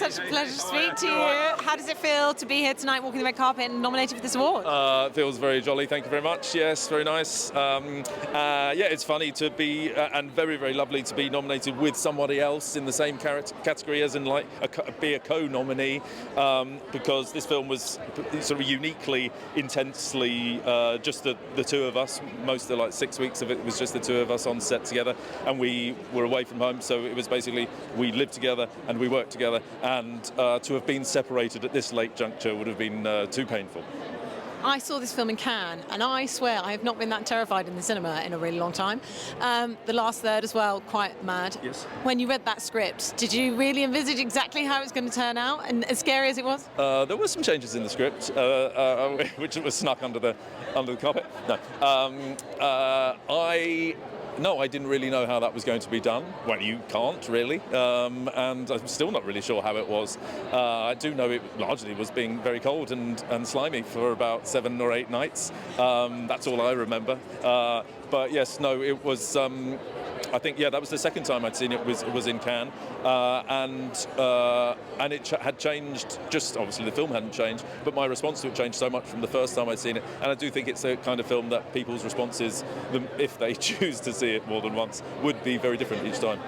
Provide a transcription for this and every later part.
Rory, such a pleasure to speak to you. How does it feel to be here tonight, walking the red carpet and nominated for this award? It feels very jolly, thank you very much. Yes, very nice. Yeah, it's funny to be, and very, very lovely to be nominated with somebody else in the same category as in be a co-nominee, because this film was sort of uniquely, intensely just the two of us. Most of 6 weeks of it was just the two of us on set together, and we were away from home, so it was basically we lived together and we worked together, and to have been separated at this late juncture would have been too painful. I saw this film in Cannes, and I swear I have not been that terrified in the cinema in a really long time. The last third as well, quite mad. Yes. When you read that script, did you really envisage exactly how it was going to turn out, and as scary as it was? There were some changes in the script, which was snuck under the carpet. No, I didn't really know how that was going to be done. Well, you can't really, and I'm still not really sure how it was. I do know it largely was being very cold and slimy for about 7 or 8 nights. That's all I remember. But yes, no, it was. I think that was the second time I'd seen it. Was in Cannes, and it had changed. Just obviously the film hadn't changed, but my response to it changed so much from the first time I'd seen it. And I do think it's a kind of film that people's responses, if they choose to see it more than once, would be very different each time.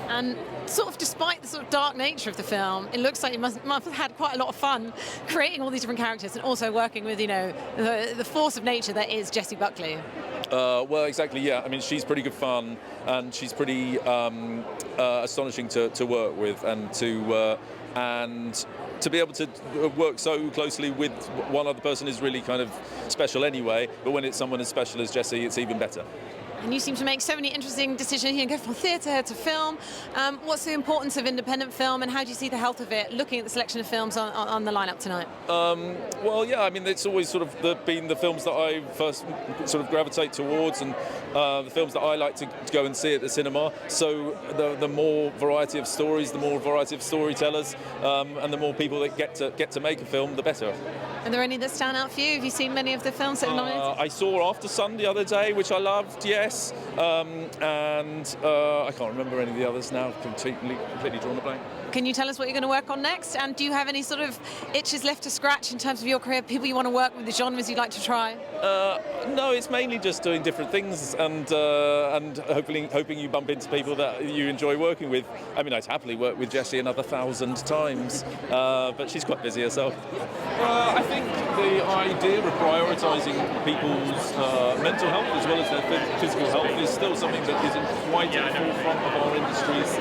And sort of despite the sort of dark nature of the film, it looks like you must have had quite a lot of fun creating all these different characters and also working with, the force of nature that is Jessie Buckley. Well, exactly, yeah. I mean, she's pretty good fun, and she's pretty astonishing to work with, and to be able to work so closely with one other person is really kind of special anyway, but when it's someone as special as Jessie, it's even better. And you seem to make so many interesting decisions. You can go from theatre to film. What's the importance of independent film, and how do you see the health of it, looking at the selection of films on the lineup tonight? Well, yeah, I mean, it's always sort of been the films that I first sort of gravitate towards, and the films that I like to go and see at the cinema. So the more variety of stories, the more variety of storytellers, and the more people that get to make a film, the better. Are there any that stand out for you? Have you seen many of the films that are nominated? I saw After Sun the other day, which I loved, yes. And I can't remember any of the others now, completely drawn a blank. Can you tell us what you're going to work on next? And do you have any sort of itches left to scratch in terms of your career, people you want to work with, the genres you'd like to try? No, it's mainly just doing different things and hoping you bump into people that you enjoy working with. I mean, I'd happily work with Jessie another 1,000 times, but she's quite busy herself. I think the idea of prioritising people's mental health as well as their physical health is still something that isn't quite at the forefront of our industry's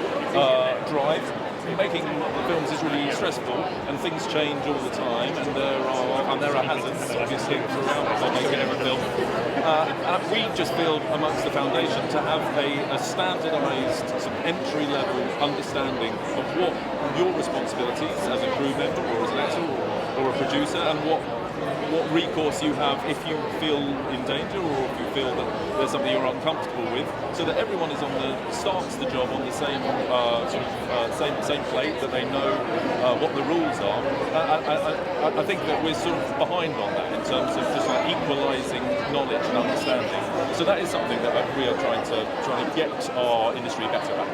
drive. Making films is really stressful, and things change all the time, and there are hazards obviously throughout making every film. And we just feel amongst the foundation to have a standardised sort of entry-level understanding of what your responsibilities as a crew member or as an actor or a producer, and what recourse you have if you feel in danger or if you feel that there's something you're uncomfortable with, so that everyone starts the job on the same same plate, that they know what the rules are. I think that we're sort of behind on that in terms of just equalising knowledge and understanding. So that is something that we are trying to get our industry better at.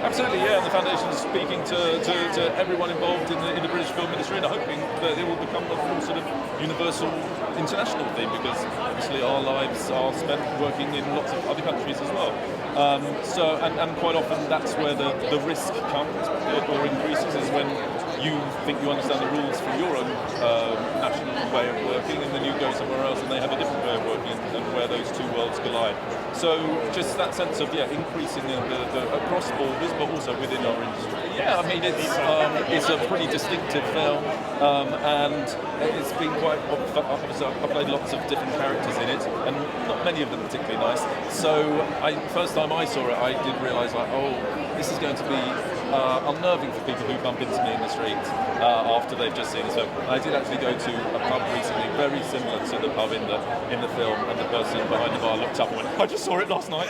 Absolutely, yeah. The foundation is speaking to everyone involved in the British film industry, and hoping that it will become a full sort of universal international thing, because obviously our lives are spent working in lots of other countries as well. And quite often that's where the risk comes or increases, is when you think you understand the rules from your own national way of working, and then you go somewhere else and they have a different way of working, and where those two worlds collide. So just that sense of increasing the across borders, but also within our industry. Yeah, I mean it's a pretty distinctive film, and it's been quite. Obviously, I've played lots of different characters in it, and not many of them particularly nice. So first time I saw it, I did realise this is going to be unnerving for people who bump into me in the street after they've just seen the film. And I did actually go to a pub recently, very similar to the pub in the film, and the person behind the bar looked up and went, "I just saw it last night."